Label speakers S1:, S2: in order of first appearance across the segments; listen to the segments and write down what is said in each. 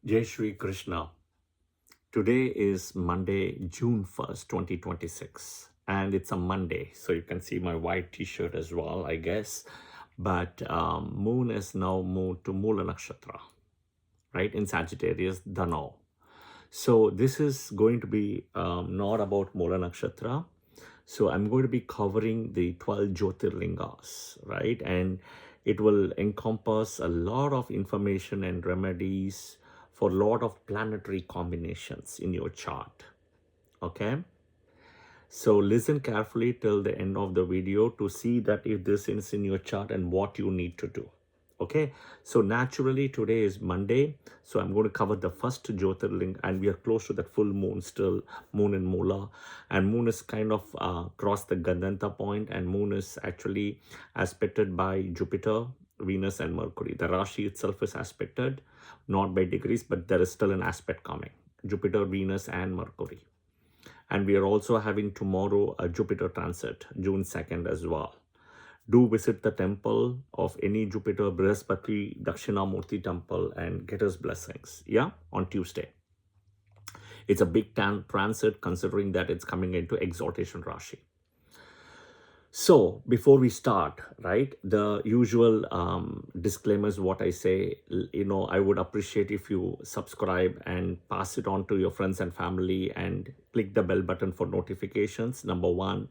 S1: Jai Shri Krishna. Today is Monday, June 1st, 2026. And it's a Monday, so you can see my white t-shirt as well, I guess. But moon is now moved to Mula Nakshatra, right? In Sagittarius, Dhanau. So this is going to be not about Mula Nakshatra. So I'm going to be covering the 12 Jyotirlingas, right? And it will encompass a lot of information and remedies for a lot of planetary combinations in your chart, okay? So listen carefully till the end of the video to see that if this is in your chart and what you need to do. Okay, so naturally today is Monday, so I'm going to cover the first Jyotirling, and we are close to that full moon still, moon in Mula, and moon is kind of crossed the Gandanta point, and moon is actually aspected by Jupiter, Venus, and Mercury. The Rashi itself is aspected, not by degrees, but there is still an aspect coming, Jupiter, Venus, and Mercury. And we are also having tomorrow a Jupiter transit, June 2nd as well. Do visit the temple of any Jupiter, Brihaspati, Dakshinamurti temple and get his blessings, yeah, on Tuesday. It's a big transit considering that it's coming into exaltation Rashi. So before we start, right, the usual disclaimers, what I say, I would appreciate if you subscribe and pass it on to your friends and family and click the bell button for notifications, number one.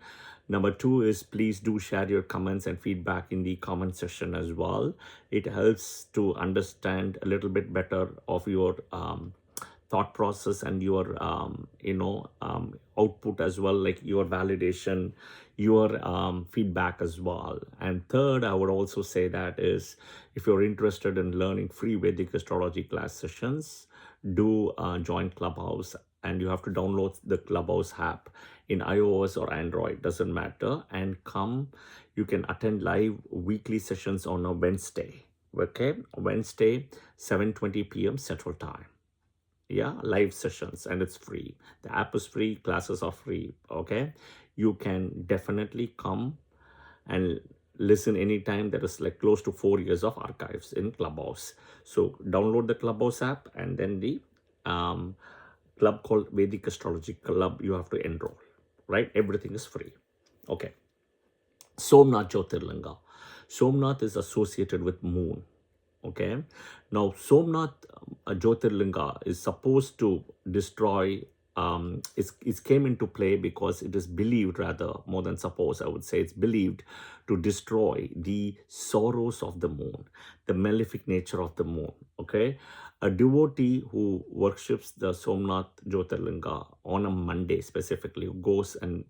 S1: Number two is please do share your comments and feedback in the comment section as well. It helps to understand a little bit better of your thought process and your output as well, like your validation, your feedback as well. And third, I would also say that is, if you're interested in learning free Vedic astrology class sessions, do join Clubhouse, and you have to download the Clubhouse app in iOS or Android, doesn't matter, and come. You can attend live weekly sessions on a Wednesday, okay? Wednesday, 7:20 p.m. Central Time. Yeah, live sessions, and it's free. The app is free, classes are free, okay? You can definitely come and listen anytime. There is like close to 4 years of archives in Clubhouse. So download the Clubhouse app, and then the club called Vedic Astrology Club, you have to enroll, right? Everything is free. Okay. Somnath Jyotirlinga. Somnath is associated with moon. Okay. Now, Somnath Jyotirlinga is supposed to destroy, it came into play because it is believed, rather more than suppose, I would say, it's believed to destroy the sorrows of the moon, the malefic nature of the moon. Okay. A devotee who worships the Somnath Jyotirlinga on a Monday specifically, who goes and,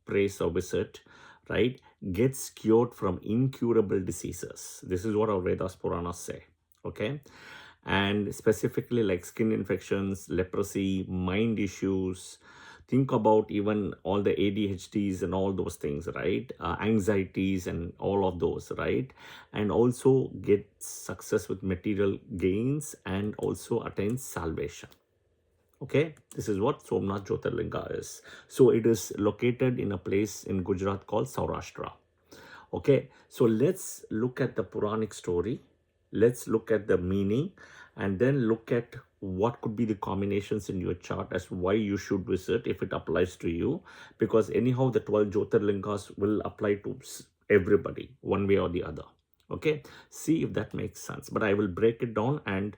S1: prays or visit, right, gets cured from incurable diseases. This is what our Vedas Puranas say, okay? And specifically like skin infections, leprosy, mind issues. Think about even all the ADHDs and all those things, right? Anxieties and all of those, right? And also get success with material gains and also attain salvation. Okay, this is what Somnath Jyotirlinga is. So it is located in a place in Gujarat called Saurashtra. Okay, so let's look at the Puranic story. Let's look at the meaning, and then look at what could be the combinations in your chart as why you should visit if it applies to you. Because anyhow, the 12 Jyotirlingas will apply to everybody one way or the other. Okay, see if that makes sense. But I will break it down and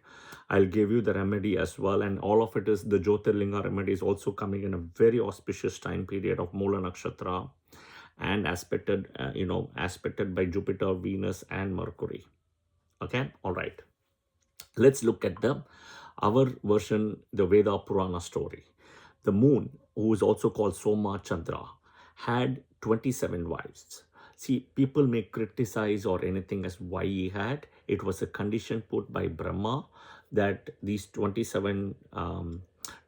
S1: I'll give you the remedy as well. And all of it is the Jyotirlinga remedy is also coming in a very auspicious time period of Mula Nakshatra and aspected, aspected by Jupiter, Venus, and Mercury. Okay, all right. Let's look at our version, the Veda Purana story. The moon, who is also called Soma Chandra, had 27 wives. See, people may criticize or anything as why he had. It was a condition put by Brahma that these 27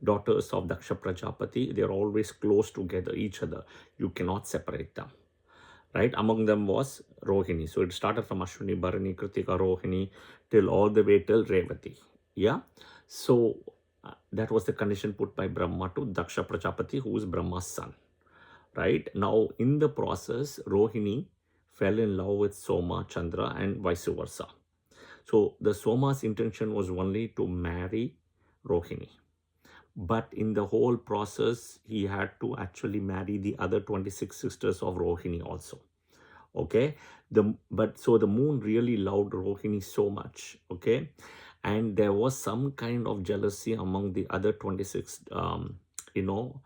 S1: daughters of Daksha Prajapati, they're always close together, each other. You cannot separate them. Right? Among them was Rohini. So it started from Ashwini, Bharani, Kritika, Rohini till all the way till Revati. Yeah. So that was the condition put by Brahma to Daksha Prajapati, who is Brahma's son. Right? Now, in the process, Rohini fell in love with Soma, Chandra, and vice versa. So the Soma's intention was only to marry Rohini. But in the whole process, he had to actually marry the other 26 sisters of Rohini also. Okay, so the moon really loved Rohini so much. Okay, and there was some kind of jealousy among the other 26 you know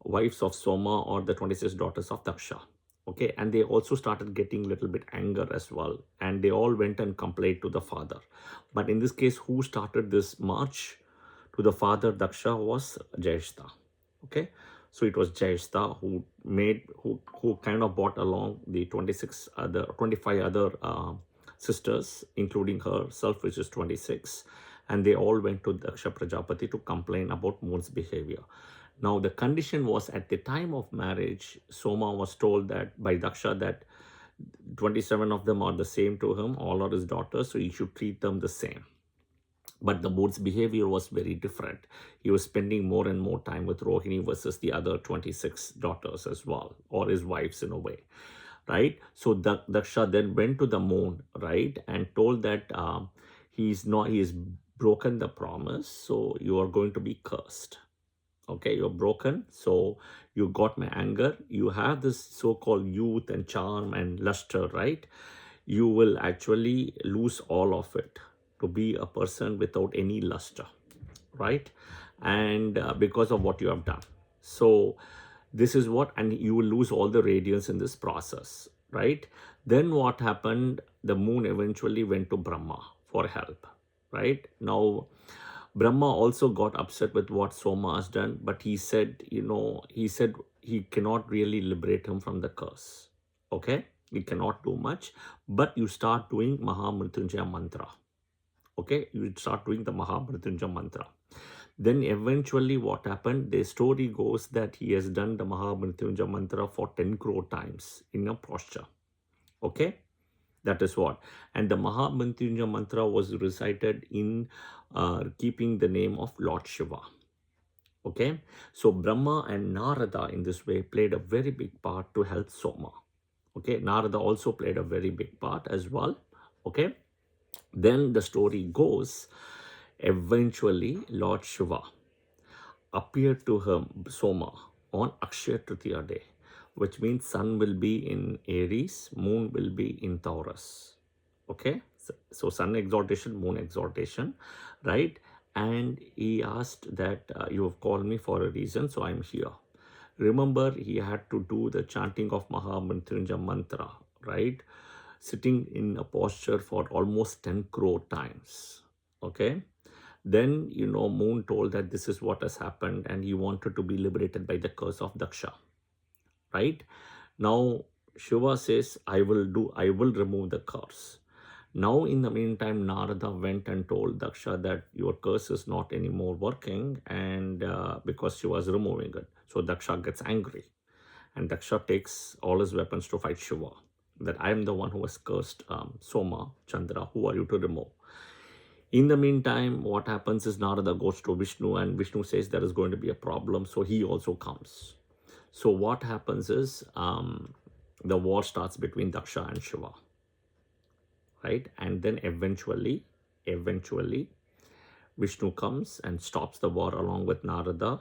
S1: wives of Soma, or the 26 daughters of Daksha. Okay, and they also started getting a little bit anger as well, and they all went and complained to the father. But in this case, who started this march to the father Daksha was Jayashta. Okay, so it was Jayashta who kind of brought along the 25 other sisters, including herself, which is 26, and they all went to Daksha Prajapati to complain about moon's behavior. Now the condition was, at the time of marriage, Soma was told that by Daksha that 27 of them are the same to him, all are his daughters, so he should treat them the same. But the moon's behavior was very different. He was spending more and more time with Rohini versus the other 26 daughters as well, or his wives in a way, right? So Daksha then went to the moon, right, and told that he's broken the promise, so you are going to be cursed. Okay, you're broken, so you got my anger. You have this so-called youth and charm and luster, right? You will actually lose all of it to be a person without any luster, right? And because of what you have done. So this is what, and you will lose all the radiance in this process, right? Then what happened? The moon eventually went to Brahma for help, right? Now Brahma also got upset with what Soma has done, but he said he cannot really liberate him from the curse. Okay, he cannot do much, but you start doing Mahamrityunjaya mantra. Okay, you start doing the Mahamrityunjaya mantra. Then eventually what happened? The story goes that he has done the Mahamrityunjaya mantra for 10 crore times in a posture. Okay, that is what. And the Mahamrityunjaya mantra was recited in keeping the name of Lord Shiva. Okay, so Brahma and Narada in this way played a very big part to help Soma. Okay, Narada also played a very big part as well. Okay, then the story goes, eventually Lord Shiva appeared to him, Soma, on Akshaya Tritiya day, which means sun will be in Aries, moon will be in Taurus. Okay, so sun exaltation, moon exaltation, right? And he asked that you have called me for a reason, so I'm here. Remember, he had to do the chanting of Mahamrityunjaya mantra, right? Sitting in a posture for almost 10 crore times. Okay, then moon told that this is what has happened, and he wanted to be liberated by the curse of Daksha, right? Now Shiva says, I will remove the curse. Now in the meantime, Narada went and told Daksha that your curse is not anymore working, and because she was removing it. So Daksha gets angry, and Daksha takes all his weapons to fight Shiva, that I am the one who has cursed Soma, Chandra, who are you to remove? In the meantime, what happens is Narada goes to Vishnu, and Vishnu says there is going to be a problem, so he also comes. So what happens is the war starts between Daksha and Shiva, right? And then eventually, Vishnu comes and stops the war along with Narada,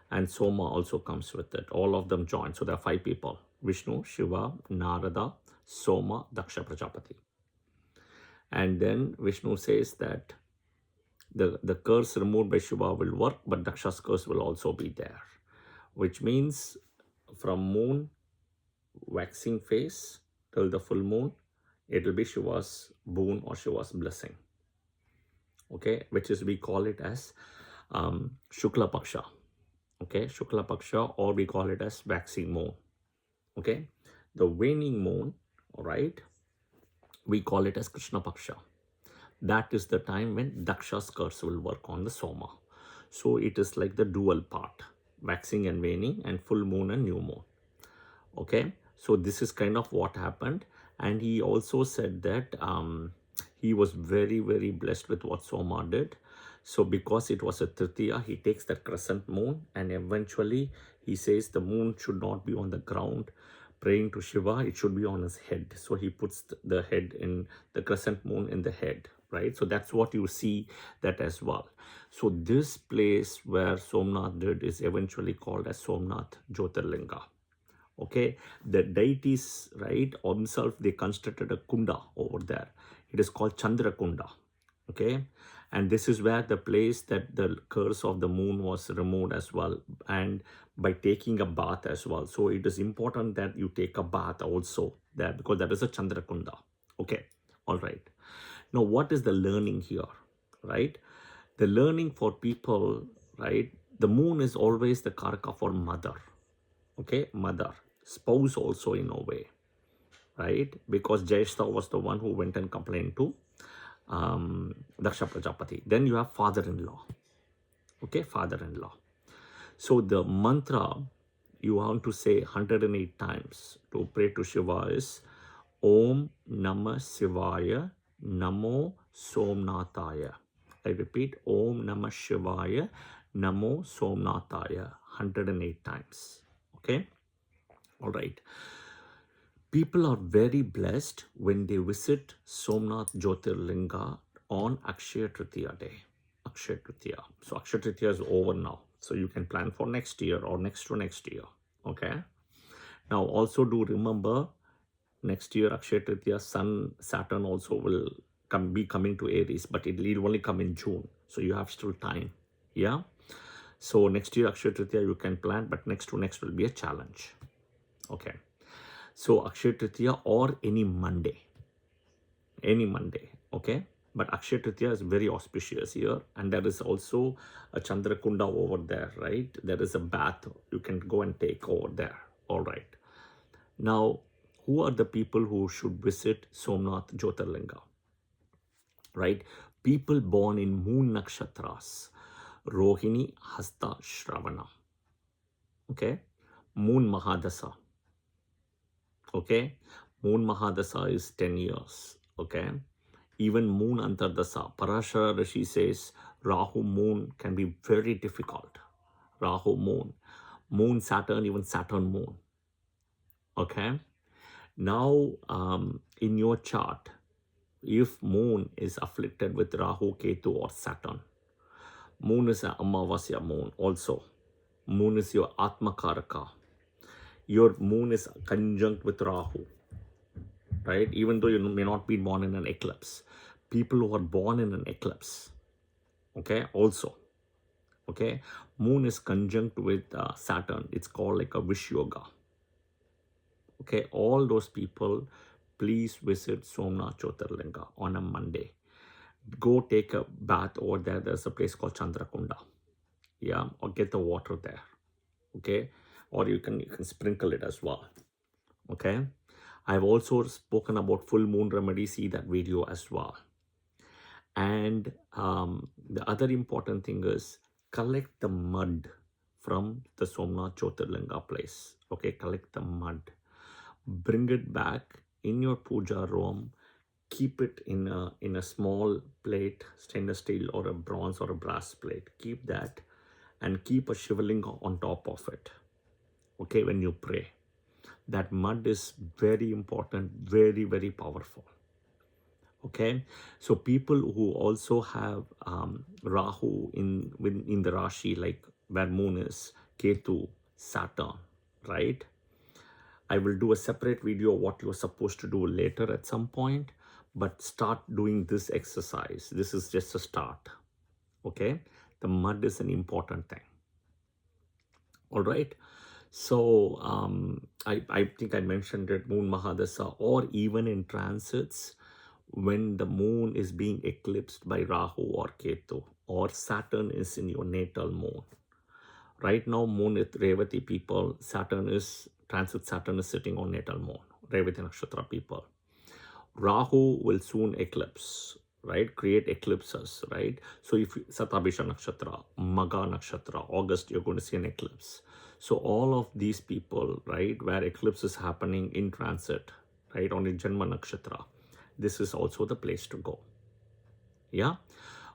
S1: and Soma also comes with it. All of them join. So there are 5 people: Vishnu, Shiva, Narada, Soma, Daksha Prajapati. And then Vishnu says that the curse removed by Shiva will work, but Daksha's curse will also be there, which means from moon waxing phase till the full moon, it will be Shiva's boon or Shiva's blessing. Okay, which is, we call it as Shukla Paksha. Okay, Shukla Paksha, or we call it as waxing moon. Okay, the waning moon, all right, we call it as Krishna Paksha. That is the time when Daksha's curse will work on the Soma. So it is like the dual part, waxing and waning, and full moon and new moon. Okay, so this is kind of what happened. And he also said that he was very, very blessed with what Soma did. So because it was a Tritiya, he takes that crescent moon, and eventually he says the moon should not be on the ground praying to Shiva, it should be on his head. So he puts the head in, the crescent moon in the head. right? So that's what you see that as well. So this place where Somnath did is eventually called as Somnath Jyotirlinga. Okay, the deities, right, himself, they constructed a kunda over there. It is called Chandra Kunda. Okay, and this is where the place that the curse of the moon was removed as well, and by taking a bath as well. So it is important that you take a bath also there, because that is a Chandra Kunda. Okay, all right. Now, what is the learning here, right? The learning for people, right? The moon is always the karaka for mother. Okay, mother, spouse also in a way, right? Because Jayashtha was the one who went and complained to Daksha Prajapati. Then you have father-in-law. Okay, father-in-law. So the mantra you want to say 108 times to pray to Shiva is Om Namah Shivaya Namo Somnathaya. I repeat, Om Namah Shivaya Namo Somnathaya 108 times. Okay, all right. People are very blessed when they visit Somnath Jyotirlinga on Akshaya Tritiya day. Akshaya Tritiya. So Akshaya Tritiya is over now. So you can plan for next year or next to next year. Okay. Now also do remember next year Akshaya Tritiya, Sun, Saturn also will be coming to Aries, but it will only come in June. So you have still time. Yeah. So next year Akshaya Tritiya you can plan, but next to next will be a challenge. Okay. So Akshaya Tritiya or any Monday, okay? But Akshaya Tritiya is very auspicious here, and there is also a Chandra Kunda over there, right? There is a bath you can go and take over there, all right? Now, who are the people who should visit Somnath Jyotirlinga, right? People born in moon nakshatras, Rohini, Hasta, Shravana, okay? Moon Mahadasa, okay? Moon Mahadasa is 10 years, okay? Even moon Antardasa, Parashara Rishi says Rahu moon can be very difficult. Rahu moon, moon Saturn, even Saturn moon, okay? Now, in your chart, if moon is afflicted with Rahu, Ketu or Saturn, moon is an Amavasya moon also. Moon is your Atma Karaka. Your moon is conjunct with Rahu, right? Even though you may not be born in an eclipse. People who are born in an eclipse, okay, also, okay, moon is conjunct with Saturn. It's called like a Vish Yoga. Okay, all those people, please visit Somnath Jyotirlinga on a Monday. Go take a bath over there. There's a place called Chandrakunda. Yeah, or get the water there. Okay, or you can sprinkle it as well. Okay, I've also spoken about full moon remedy. See that video as well. And the other important thing is collect the mud from the Somnath Jyotirlinga place. Okay, collect the mud. Bring it back in your puja room. Keep it in a small plate, stainless steel or a bronze or a brass plate. Keep that and keep a Shivalinga on top of it. Okay, when you pray. That mud is very important, very, very powerful. Okay, so people who also have Rahu in the Rashi, like where moon is, Ketu, Saturn, right? I will do a separate video what you're supposed to do later at some point, but start doing this exercise. This is just a start. Okay, the mud is an important thing. All right. So I think I mentioned it, moon Mahadasa, or even in transits, when the moon is being eclipsed by Rahu or Ketu, or Saturn is in your natal moon. Right now, moon is Revati people, Saturn is sitting on natal moon, Revati Nakshatra people. Rahu will soon eclipse, right? Create eclipses, right? So if Satabhisha Nakshatra, Maga Nakshatra, August, you're going to see an eclipse. So all of these people, right, where eclipse is happening in transit, right, on the Janma Nakshatra, this is also the place to go. Yeah.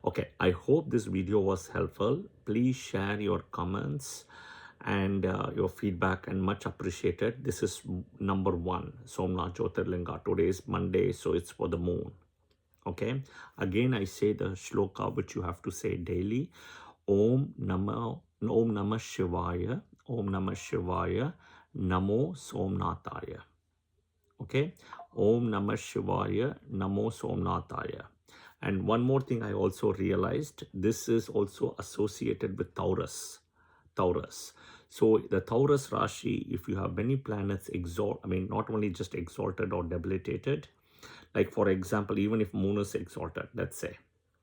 S1: Okay, I hope this video was helpful. Please share your comments and your feedback, and much appreciated. This is number 1, Somnath Jyotirlinga. Today is Monday, so it's for the moon. Okay, again I say the shloka which you have to say daily. Om Namah Shivaya, Om Namah Shivaya, Namo Somnathaya. Okay, Om Namah Shivaya, Namo Somnathaya. And one more thing I also realized, this is also associated with Taurus. Taurus. So the Taurus Rashi, if you have many planets not only just exalted or debilitated, like for example, even if Moon is exalted, let's say,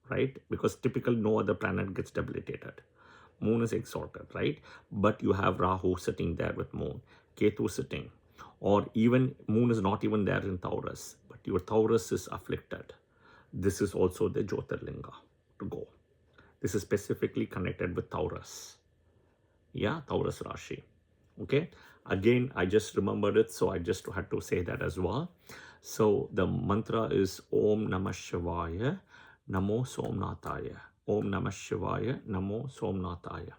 S1: right? Because typically no other planet gets debilitated. Moon is exalted, right? But you have Rahu sitting there with Moon, Ketu sitting, or even Moon is not even there in Taurus, but your Taurus is afflicted. This is also the Jyotirlinga to go. This is specifically connected with Taurus. Yeah, Taurus Rashi. Okay. Again, I just remembered it, so I just had to say that as well. So the mantra is Om Namah Shivaya, Namo Somnathaya. Om Namah Shivaya, Namo Somnathaya.